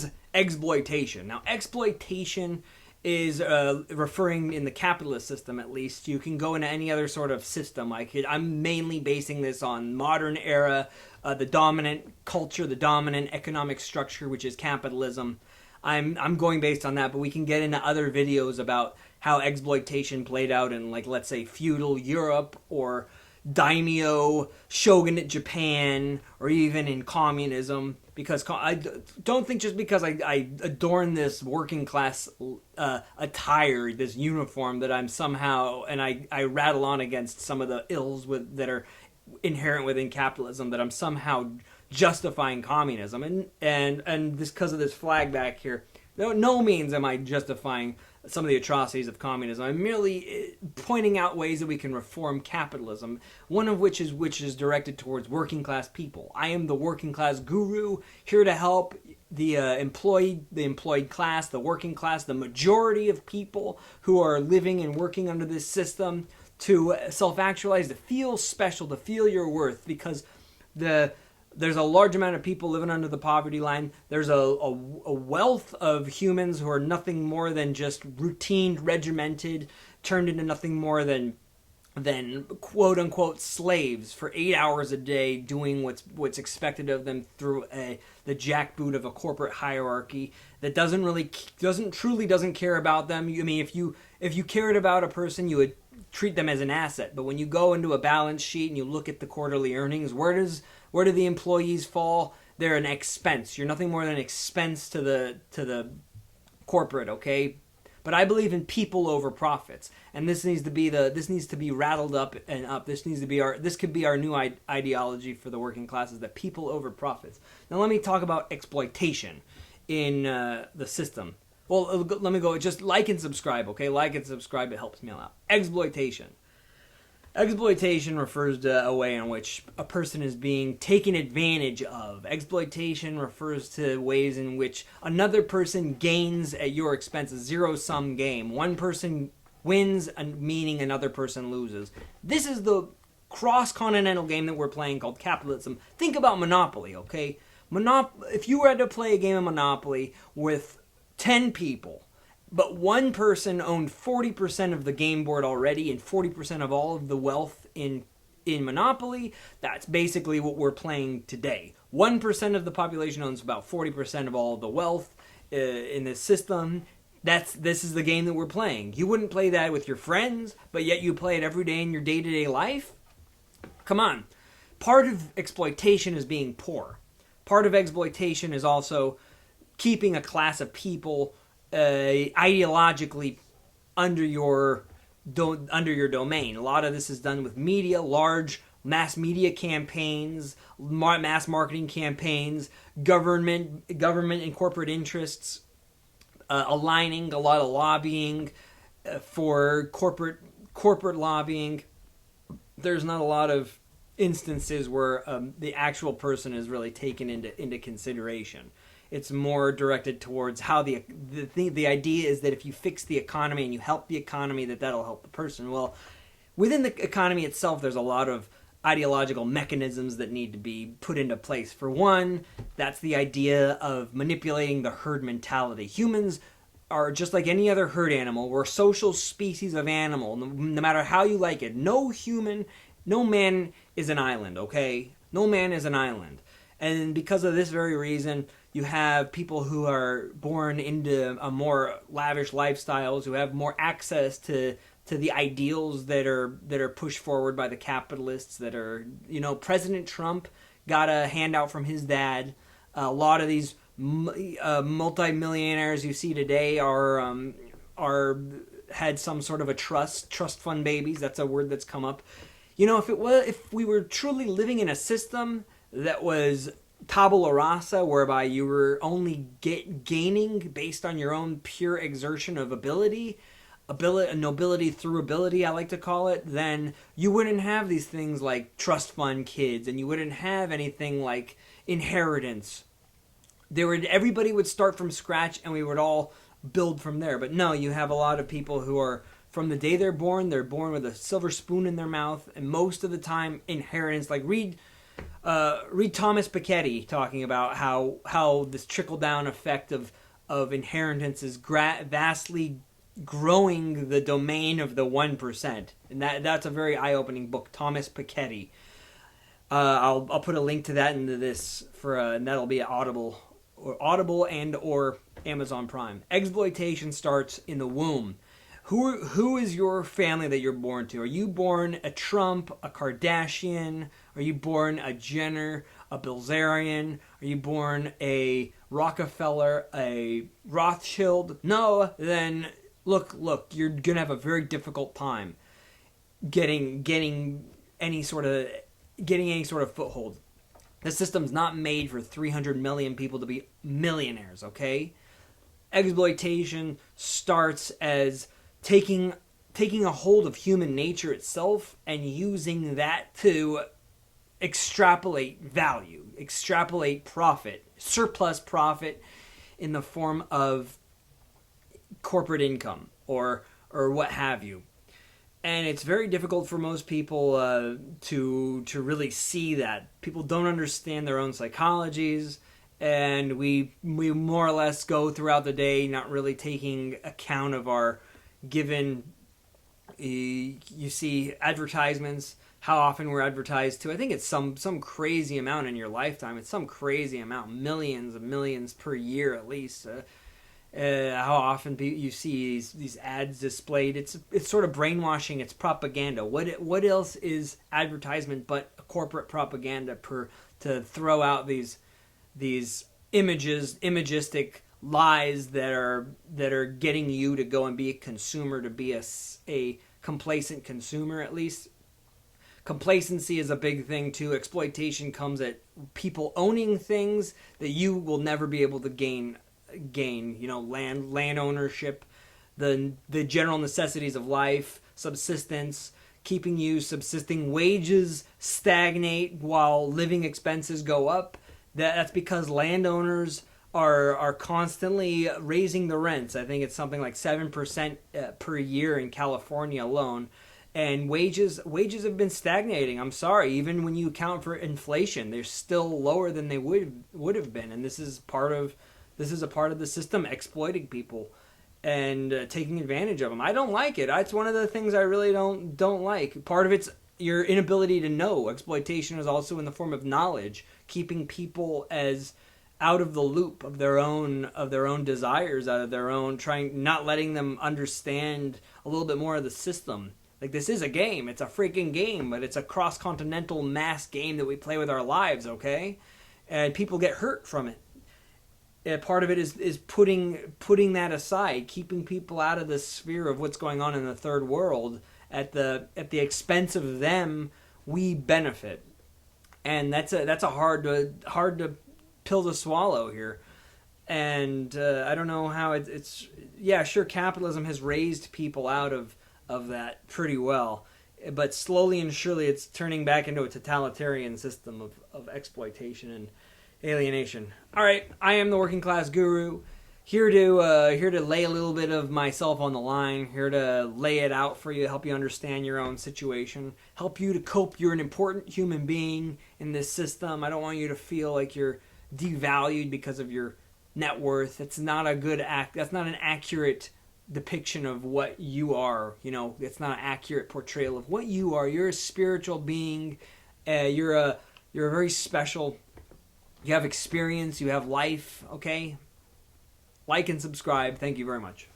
is exploitation? Now, exploitation is referring in the capitalist system, at least. You can go into any other sort of system. I'm mainly basing this on modern era, the dominant culture, the dominant economic structure, which is capitalism. I'm going based on that, but we can get into other videos about how exploitation played out in, like, let's say, feudal Europe or daimyo shogunate Japan, or even in communism. Because I don't think just because I adorn this working class attire, this uniform, that I'm somehow, and I rattle on against some of the ills that are inherent within capitalism, that I'm somehow justifying communism. And this, because of this flag back here, no means am I justifying some of the atrocities of communism. I'm merely pointing out ways that we can reform capitalism, one of which is directed towards working class people. I am the working class guru, here to help the employed class, the working class, the majority of people who are living and working under this system, to self-actualize, to feel special, to feel your worth, because there's a large amount of people living under the poverty line. There's a wealth of humans who are nothing more than just routine, regimented, turned into nothing more than quote-unquote slaves for 8 hours a day, doing what's expected of them through the jackboot of a corporate hierarchy that doesn't care about them. I mean, if you cared about a person, you would treat them as an asset. But when you go into a balance sheet and you look at the quarterly earnings, where do the employees fall? They're an expense. You're nothing more than an expense to the corporate, okay? But I believe in people over profits, and this needs to be rattled up and up. This could be our new ideology for the working classes: that people over profits. Now let me talk about exploitation in the system. Well, let me go. Just like and subscribe, okay? Like and subscribe. It helps me a lot. Exploitation. Exploitation refers to a way in which a person is being taken advantage of. Exploitation refers to ways in which another person gains at your expense, a zero-sum game. One person wins, meaning another person loses. This is the cross-continental game that we're playing called capitalism. Think about Monopoly, okay? If you were to play a game of Monopoly with 10 people, but one person owned 40% of the game board already and 40% of all of the wealth in Monopoly, that's basically what we're playing today. 1% of the population owns about 40% of all of the wealth in this system. This is the game that we're playing. You wouldn't play that with your friends, but yet you play it every day in your day-to-day life? Come on. Part of exploitation is being poor. Part of exploitation is also keeping a class of people ideologically under your domain. A lot of this is done with media, large mass media campaigns, mass marketing campaigns, government and corporate interests aligning, a lot of lobbying for corporate lobbying. There's not a lot of instances where the actual person is really taken into consideration. It's more directed towards how the idea is that if you fix the economy and you help the economy, that'll help the person. Well, within the economy itself, there's a lot of ideological mechanisms that need to be put into place. For one, that's the idea of manipulating the herd mentality. Humans are just like any other herd animal. We're a social species of animal, no matter how you like it. No man is an island, okay? No man is an island. And because of this very reason, you have people who are born into a more lavish lifestyles, who have more access to the ideals that are pushed forward by the capitalists. That are, President Trump got a handout from his dad. A lot of these multimillionaires you see today are had some sort of a trust fund babies. That's a word that's come up. If we were truly living in a system that was tabula rasa, whereby you were only gaining based on your own pure exertion of ability, nobility through ability, I like to call it, then you wouldn't have these things like trust fund kids, and you wouldn't have anything like inheritance. Everybody would start from scratch, and we would all build from there. But no, you have a lot of people who are, from the day they're born with a silver spoon in their mouth, and most of the time inheritance. Like read Read Thomas Piketty talking about how this trickle down effect of inheritance is vastly growing the domain of the 1%, and that's a very eye opening book. Thomas Piketty. I'll put a link to that into this and that'll be at Audible and or Amazon Prime. Exploitation starts in the womb. Who is your family that you're born to? Are you born a Trump, a Kardashian? Are you born a Jenner, a Bilzerian? Are you born a Rockefeller, a Rothschild? No, then look, you're gonna have a very difficult time getting any sort of foothold. The system's not made for 300 million people to be millionaires, okay? Exploitation starts as taking a hold of human nature itself and using that to extrapolate value, extrapolate profit, surplus profit in the form of corporate income or what have you. And it's very difficult for most people to really see that. People don't understand their own psychologies, and we more or less go throughout the day not really taking account of our given. You see advertisements, how often we're advertised to. I think it's some crazy amount in your lifetime. It's some crazy amount, millions of millions per year at least. How often you see these ads displayed. It's sort of brainwashing. It's propaganda. What else is advertisement but corporate propaganda to throw out these imagistic lies that are getting you to go and be a consumer, to be a complacent consumer at least. Complacency is a big thing too. Exploitation comes at people owning things that you will never be able to gain, land ownership, the general necessities of life, subsistence, keeping you subsisting, wages stagnate while living expenses go up. That's because landowners are constantly raising the rents. I think it's something like 7% per year in California alone. And wages have been stagnating. I'm sorry, even when you account for inflation, they're still lower than they would have been. And this is a part of the system exploiting people and taking advantage of them. I don't like it. It's one of the things I really don't like. Part of it's your inability to know. Exploitation is also in the form of knowledge, keeping people as out of the loop of their own desires, out of their own not letting them understand a little bit more of the system. Like, this is a game. It's a freaking game, but it's a cross-continental mass game that we play with our lives, okay? And people get hurt from it. Part of it is putting that aside, keeping people out of the sphere of what's going on in the third world. At the expense of them, we benefit, and that's a hard to pill to swallow here. And I don't know how it's yeah, sure, capitalism has raised people out of that pretty well, but slowly and surely it's turning back into a totalitarian system of exploitation and alienation. All right, I am the Working Class Guru, here to lay a little bit of myself on the line, here to lay it out for you, help you understand your own situation, help you to cope. You're an important human being in this system. I don't want you to feel like you're devalued because of your net worth. It's not a good that's not an accurate depiction of what you are. It's not an accurate portrayal of what you are. You're a spiritual being. You're a very special. You have experience. You have life. Okay. Like and subscribe. Thank you very much.